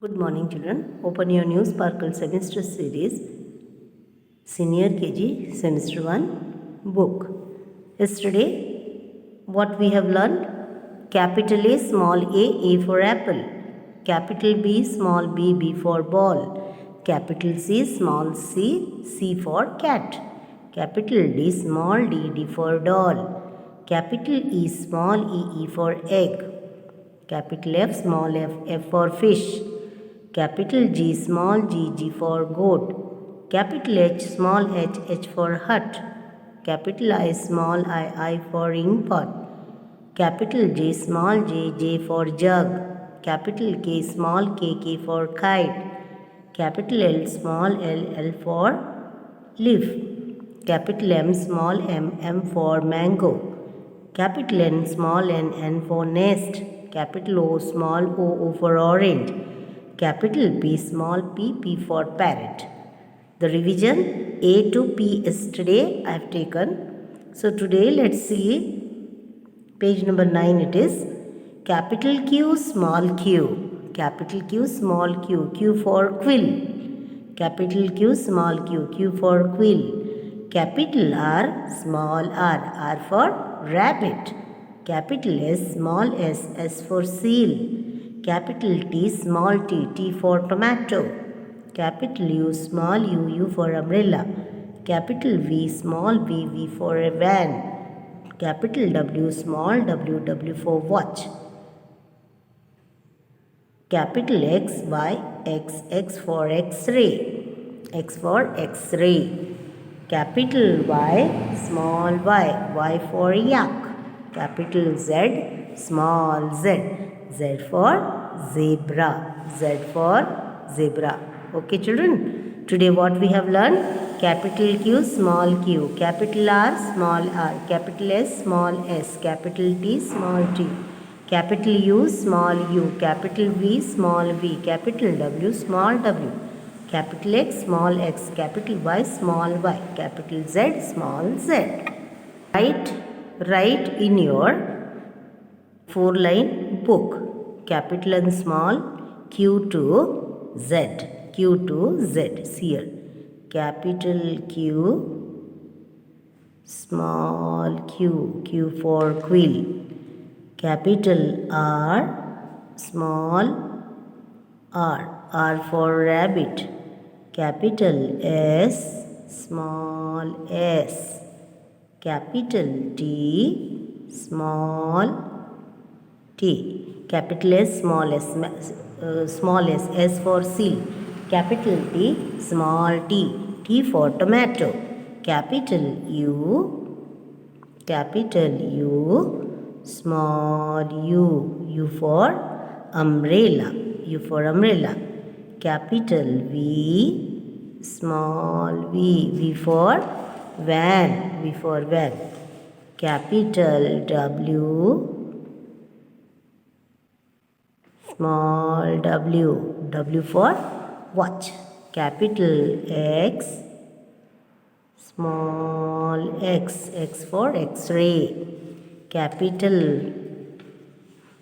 Good morning, children. Open your new Sparkle semester series, Senior KG Semester 1 book. Yesterday, what we have learned? Capital A, small A for apple. Capital B, small B for ball. Capital C, small C for cat. Capital D, small D for doll. Capital E, small E for egg. Capital F, small F for fish. Capital G, small G for goat. Capital H, small H for hut. Capital I, small I for ink pot. Capital J, small J for jug. Capital K, small K for kite. Capital L, small L for leaf. Capital M, small M for mango. Capital N, small N for nest. Capital O, small O for orange. Capital P, small P for parrot. The revision A to P yesterday I have taken. So today let's see page number 9. It is capital Q, small q. Capital Q, small q. Q for quill. Capital Q, small q. Q for quill. Capital R, small r. R for rabbit. Capital S, small S for seal. Capital T, small T for tomato. Capital U, small U for umbrella. Capital V, small V for a van. Capital W, small W for watch. Capital X, Y, X for X-ray. X for X-ray. Capital Y, small Y for yak. Capital Z, small Z for zebra. Z for zebra. Okay, children. Today what we have learned? Capital Q, small q. Capital R, small r. Capital S, small s. Capital T, small t. Capital U, small u. Capital V, small v. Capital W, small w. Capital X, small x. Capital Y, small y. Capital Z, small z. Write in your 4-line book. Capital and small Q to Z. Q to Z. See here. Capital Q, small q. Q for quill. Capital R, small r. R for rabbit. Capital S, small s. Capital T, small t. Capital S, small s. S for seal. Capital T, small t. T for tomato. Capital U, small u. U for umbrella. U for umbrella. Capital V, small v. V for van. V for van. Capital W, small w. W for watch. Capital X, small x. X for X-ray. Capital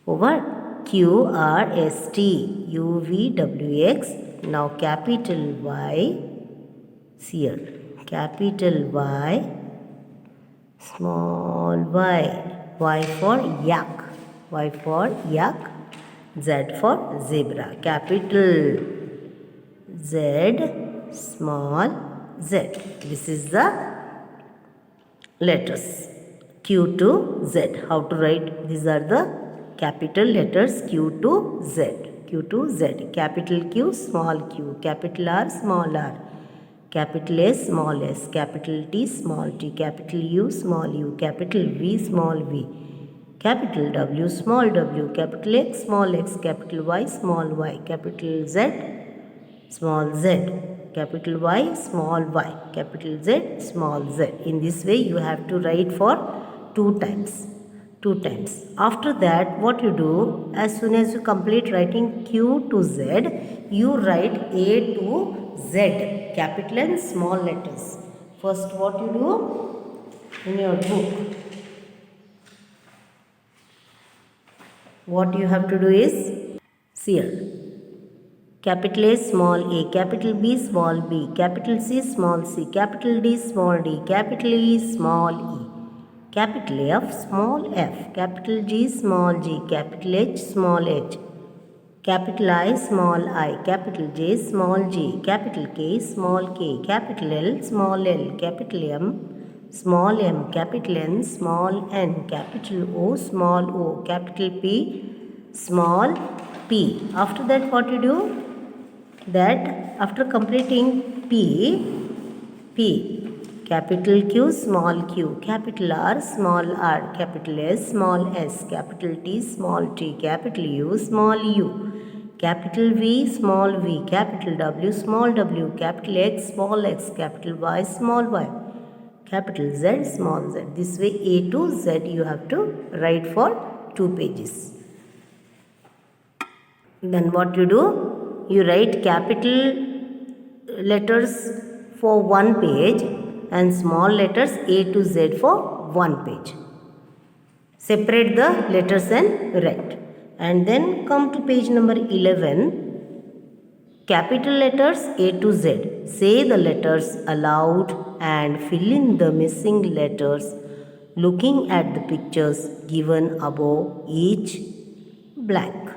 over QRST, UVWX. Now capital Y, see here. Capital Y, small y. Y for yak. Y for yak. Z for zebra. Capital Z, small z. This is the letters Q to Z. How to write? These are the capital letters Q to Z. Q to Z. Capital Q, small q. Capital R, small r. Capital S, small s. Capital T, small t. Capital U, small u. Capital V, small v. Capital W, small w. Capital X, small x. Capital Y, small y. Capital Z, small z. Capital Y, small y. Capital Z, small z. In this way you have to write for 2 times. 2 times. After that, what you do, as soon as you complete writing Q to Z, you write A to Z, capital and small letters. First, what you do in your book, what you have to do is, see here, capital A, small a, capital B, small b, capital C, small c, capital D, small d, capital E, small e, capital F, small f, capital G, small g, capital H, small h, capital I, small I, capital J, small g, capital K, small k, capital L, small l, capital M, capital N, small n, capital O, small o, capital P, small p. After that, what you do? That after completing P, capital Q, small q, capital R, small r, capital S, small s, capital T, small t, capital U, small u, capital V, small v, capital W, small w, capital X, small x, capital Y, small y, capital Z, small z. This way A to Z you have to write for 2 pages. Then what you do? You write capital letters for 1 page and small letters A to Z for 1 page. Separate the letters and write. And then come to page number 11. Capital letters A to Z. Say the letters aloud and fill in the missing letters looking at the pictures given above each blank.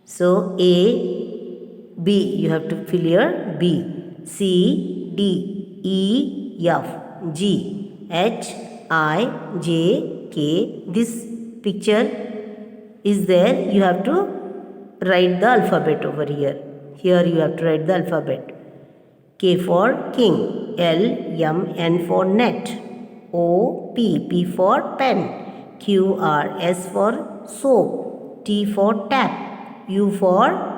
So A, B, you have to fill here B, C, D, E, F, G, H, I, J, K. This picture is there. You have to write the alphabet over here. Here you have to write the alphabet. K for king, L, M, N for net, O, P, P for pen, Q, R, S for soap, T for tap, U for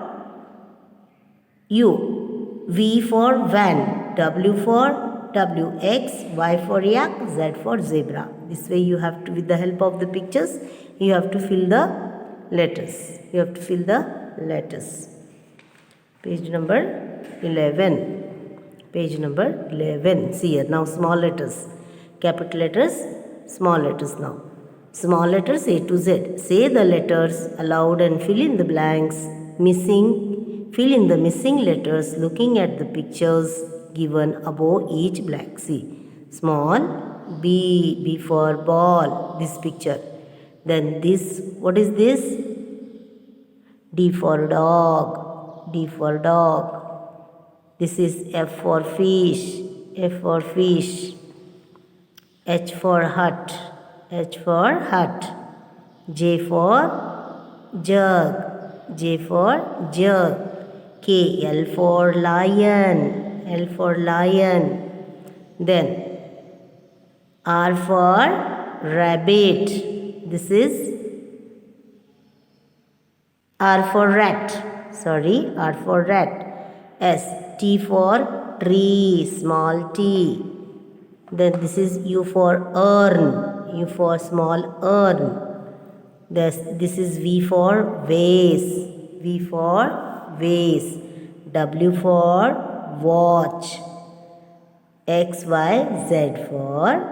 U, V for van, W for W, X, Y for yak, Z for zebra. This way you have to, with the help of the pictures, you have to fill the letters. You have to fill the letters. Page number 11. Page number 11. See here, now small letters. Capital letters, small letters now. Small letters A to Z. Say the letters aloud and fill in the blanks. Fill in the missing letters looking at the pictures given above each blank. See, small B, B for ball, this picture. Then this, what is this? D for dog, D for dog. This is F for fish, F for fish. H for hut, H for hut. J for jug, J for jug. K, L for lion, L for lion. Then R for rabbit. This is R for rat. Sorry, R for rat. S, T for tree, small t. Then this is U for urn, U for small urn. This is V for vase, V for vase. W for watch. X, Y, Z for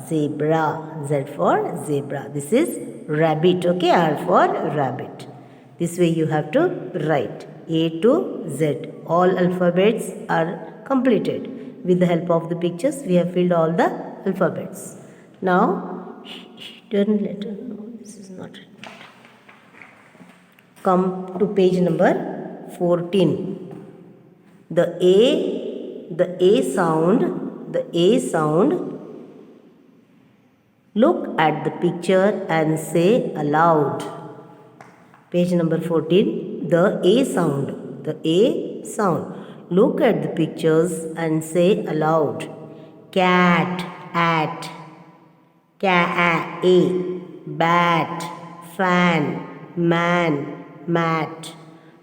zebra, Z for zebra. This is rabbit, okay, R for rabbit. This way you have to write A to Z. All alphabets are completed. With the help of the pictures, we have filled all the alphabets. Now, hidden letter. No, this is not it. Come to page number 14. The A sound. Look at the picture and say aloud. Page number 14. The A sound. Look at the pictures and say aloud. Cat, at, a, bat, fan, man, mat.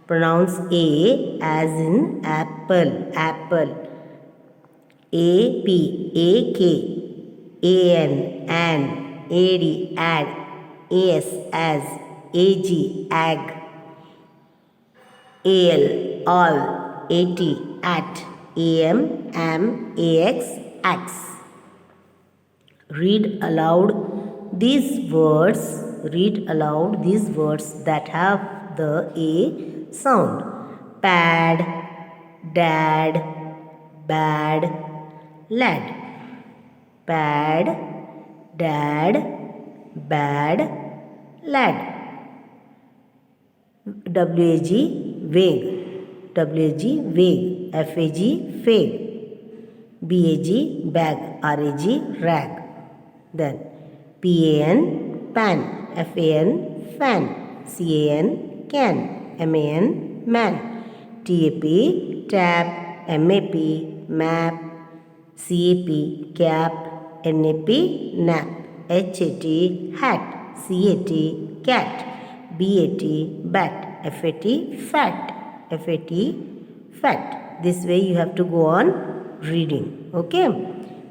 Pronounce A as in apple, apple. A, P, A, K, A, N, A, D, ad, A, S, as, A, G, ag, A, L, all. AT, at, AM, am, AX, ax. Read aloud these words that have the A sound. pad, dad, bad, lad. Pad, dad, bad, lad. WAG, wag. WAG, wag. FAG, fag. BAG, bag. RAG, rag. Then PAN, pan. FAN, fan. CAN, can. MAN, man. TAP, tap. MAP, map. CAP, cap. NAP, nap. HAT, hat. CAT, cat. BAT, bat. FAT, fat. FAT, fat. This way you have to go on reading. Okay.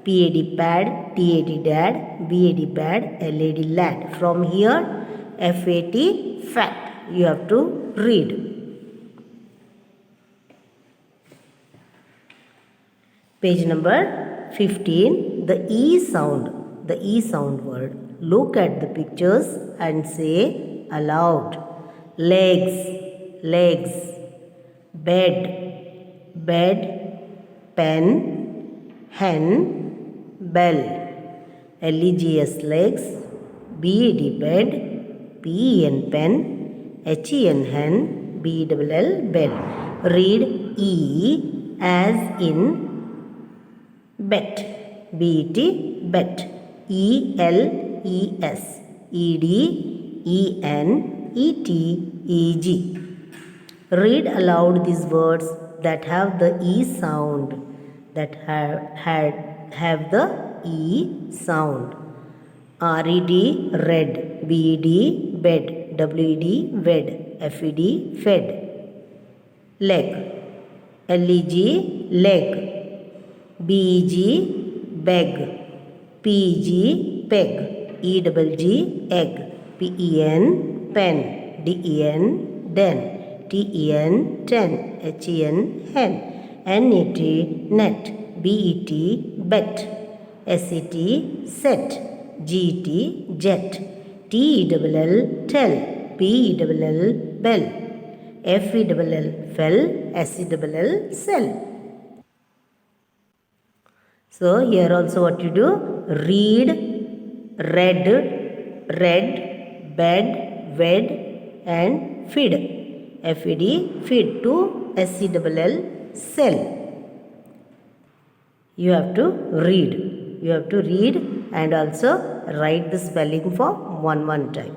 PAD, pad. TAD, dad. BAD, bad. LAD, lad. From here, FAT, fat. You have to read. Page number 15. The E sound. The E sound word. Look at the pictures and say aloud. Legs, legs. Bed, bed. Pen, hen, bell. LEGS, legs. BED, bed. PEN, pen. HEN, hen. BELL, bell. Read E as in bet. BET, bet. ELES, ED, EN, ET, EG. Read aloud these words that have the E sound. That have the E sound. RED, red. BED, bed. WED, wed. FED, fed. Leg. LEG, leg. BEG, beg. PEG, peg. EGG, egg. PEN, pen. DEN, den. TEN, ten. HEN, hen. NET, net. BET, bet. SET, set. GET, jet. TELL, tell. BELL, bell. FELL, fell. SELL, sell. So here also what you do? Read, read, read, bed, wed, and feed. FED, feed. To SELL, sell. You have to read. You have to read and also write the spelling for one time.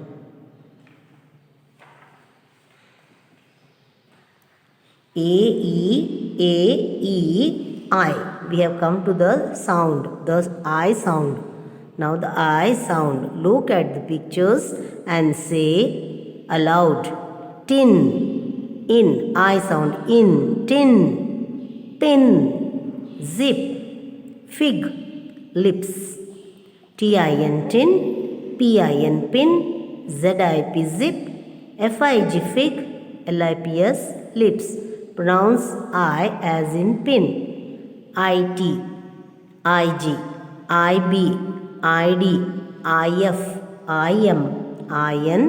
I. We have come to the sound, the I sound. Now the I sound. Look at the pictures and say aloud. Tin, in. I sound, in. Tin, pin. Zip, fig, lips. TIN, tin. PIN, pin. ZIP, zip. FIG, fig. LIPS, lips. Pronounce I as in pin. IT, IG, IB, ID, IF, IM, IN,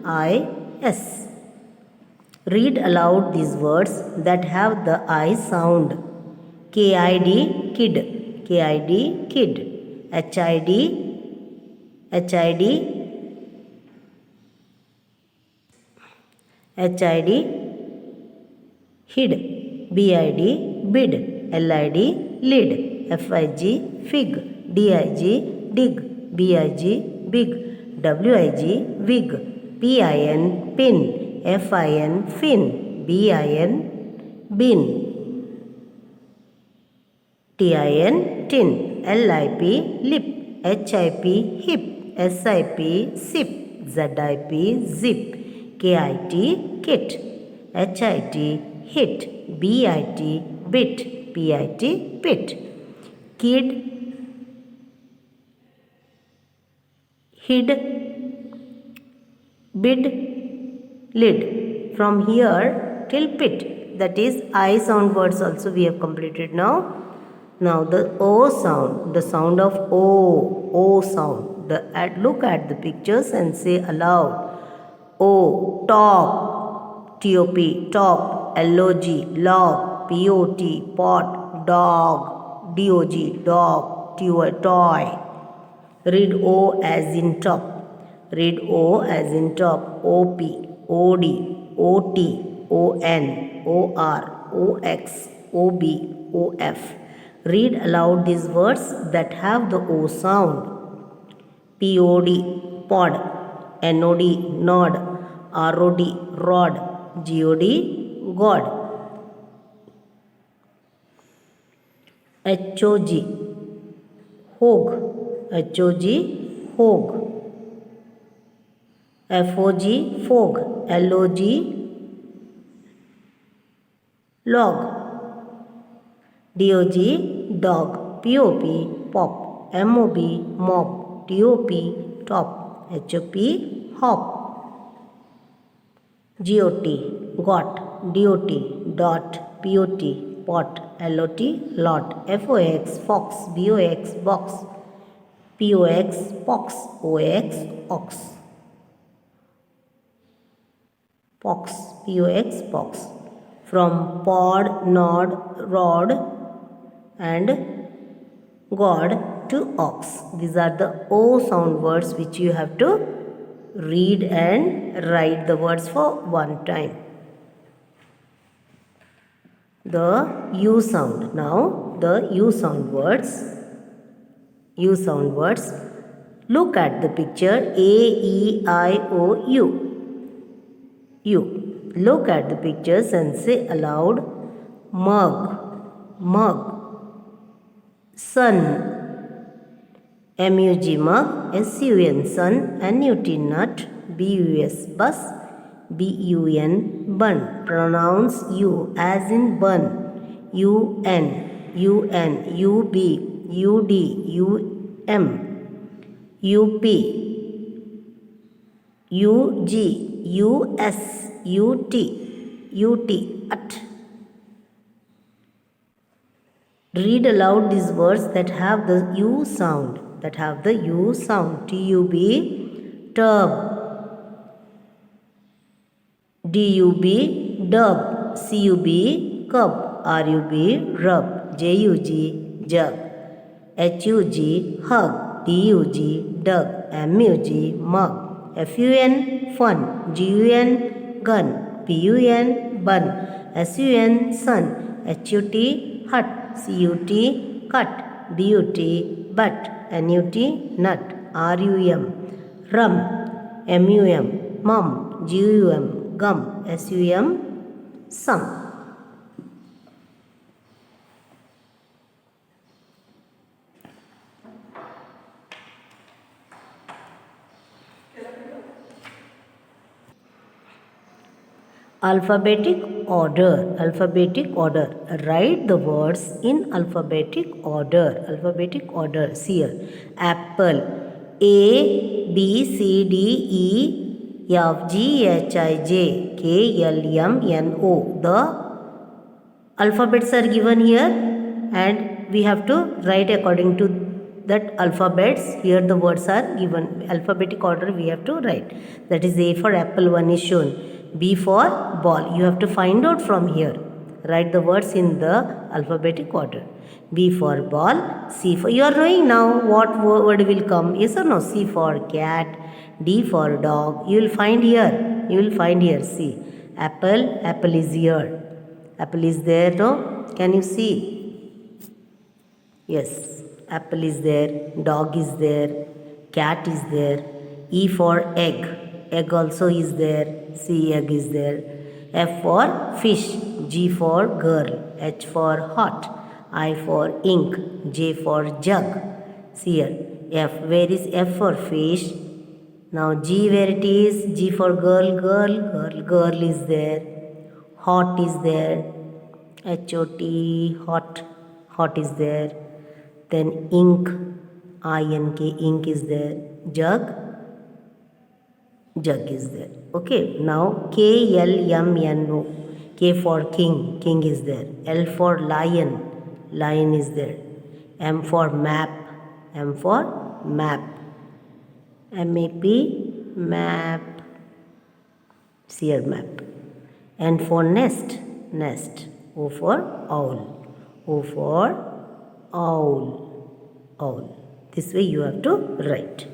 IS. Read aloud these words that have the I sound. KID, kid. KID, kid. HID, HID, HID, hid. BID, bid. LID, lid. FIG, fig. DIG, dig. BIG, big. WIG, wig. PIN, pin. FIN, fin. BIN, bin. TIN, tin. LIP, lip. HIP, hip. SIP, sip. ZIP, zip. KIT, kit. HIT, hit. BIT, bit. PIT, pit. Kid, hid, bid, lid. From here till pit. That is I sound words also we have completed now. Now the O sound, the sound of O sound. Look at the pictures and say aloud. O, top. TOP, top. Log, log, pot, pot, dog, dog, dog, toy. Read O as in top. Read O as in top. OP, OD, OT, ON, OR, OX, OB, OF. Read aloud these words that have the O sound. POD, pod, NOD, nod, ROD, rod, GOD, God. HOG, hog, HOG, hog. FOG, fog, LOG, log. DOG, dog, POP, pop, MOB, mob, TOP, top, HOP, hop. GOT, got, DOT, dot, POT, pot, LOT, lot, FOX, fox, BOX, box, POX, pox, OX, ox. Pox, POX, pox. From pod, nod, rod and God to ox. These are the O sound words which you have to read and write the words for one time. The U sound. Now the U sound words. U sound words. Look at the picture A, E, I, O, U. U. Look at the pictures and say aloud mug, mug, sun, MUG mug, SUN sun, NUT nut, BUS bus, BUN bun. Pronounce U as in bun. UN, UN, UB, UD, UM, UP, UG, US, UT, UT, at. Read aloud these words that have the U sound. That have the U sound. TUB, tub. DUB, dub. CUB, cub. RUB, rub. JUG, jug. HUG, hug. DUG, dug. MUG, mug. FUN, fun. GUN, gun. PUN, bun. SUN, sun. HUT, hut. CUT, cut. BUT, butt. NUT, nut. RUM, rum. MUM, mum. GUM, gum. SUM, sum. Alphabetic order. Alphabetic order. Write the words in alphabetic order. Alphabetic order. See here. Apple. A, B, C, D, E, F, G, H, I, J, K, L, M, N, O. The alphabets are given here and we have to write according to that alphabets. Here the words are given. Alphabetic order we have to write. That is A for apple, one is shown. B for ball. You have to find out from here. Write the words in the alphabetic order. B for ball. C for, you are knowing now what word will come. Yes or no? C for cat. D for dog. You will find here. You will find here. C. Apple. Apple is here. Apple is there. No? Can you see? Yes. Apple is there. Dog is there. Cat is there. E for egg. Egg also is there. C, egg is there. F for fish. G for girl. H for hot. I for ink. J for jug. See here. F. Where is F for fish? Now G where it is? G for girl. Girl. Girl. Girl is there. Hot is there. H-O-T. Hot. Hot is there. Then ink. I-N-K. Ink is there. Jug. Jug is there. Okay. Now K-L-M-N-O. K for king. King is there. L for lion. Lion is there. M for map. M for map. M-A-P. Map. See here, map. N for nest. nest. O for owl. O for owl. Owl. This way you have to write.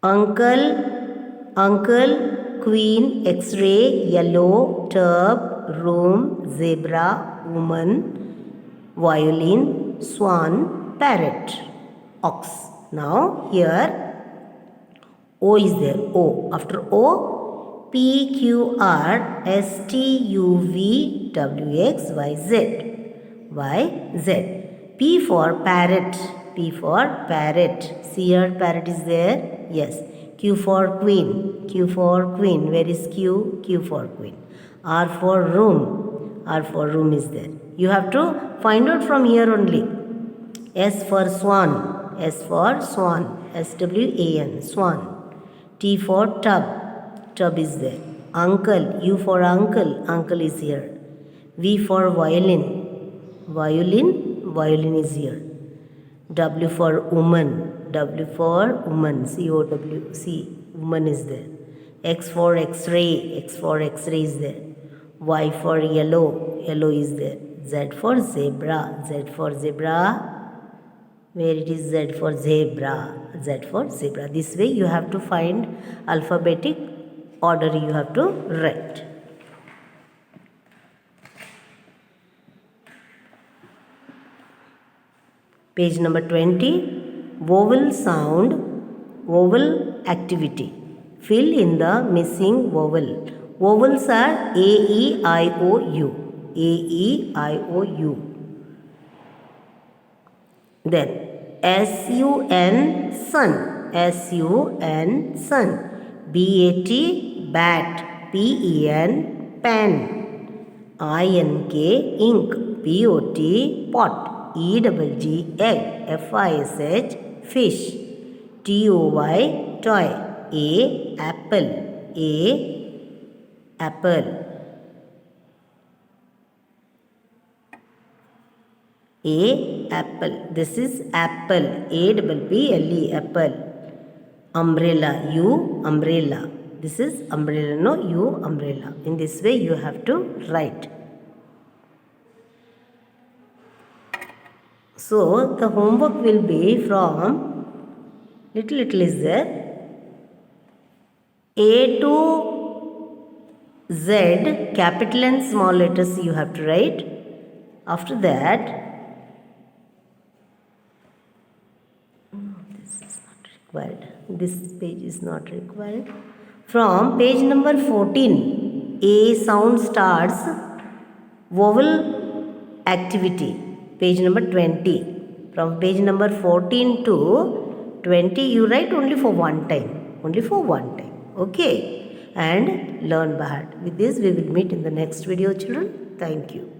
Uncle, queen, X-ray, yellow, tub, room, zebra, woman, violin, swan, parrot, ox. Now here O is there. O. After O, P, Q, R, S, T, U, V, W, X, Y, Z. Y, Z. P for parrot. P for parrot. See here, parrot is there. Yes. Q for queen. Q for queen. Where is Q? Q for queen. R for room. R for room is there. You have to find out from here only. S for swan. S for swan. S-W-A-N. Swan. T for tub. Tub is there. Uncle. U for uncle. Uncle is here. V for violin. Violin. Violin is here. W for woman. W for woman. C-O-W. C. Woman is there. X for X-ray. X for X-ray is there. Y for yellow. Yellow is there. Z for zebra. Z for zebra. Where it is Z for zebra. Z for zebra. This way you have to find alphabetic order you have to write. Page number 20. Vowel sound, vowel activity. Fill in the missing vowel. Vowels are A, E, I, O, U. A, E, I, O, U. Then S-U-N, sun. S-U-N, sun. B-A-T, bat. P-E-N, pen. I-N-K, ink. P-O-T, pot. E-double-G, egg. F-I-S-H, fish. T-O-Y, toy. A, apple. A, apple. A, apple. This is apple. A-double-P-L-E, apple. Umbrella. U, umbrella. This is umbrella. No, U, umbrella. In this way you have to write. So the homework will be from little is there. A to Z, capital and small letters you have to write. After that, this page is not required. From page number 14, A sound starts vowel activity. Page number 20. From page number 14 to 20, you write only for one time. Only for one time. Okay? And learn by heart. With this, we will meet in the next video, children. Thank you.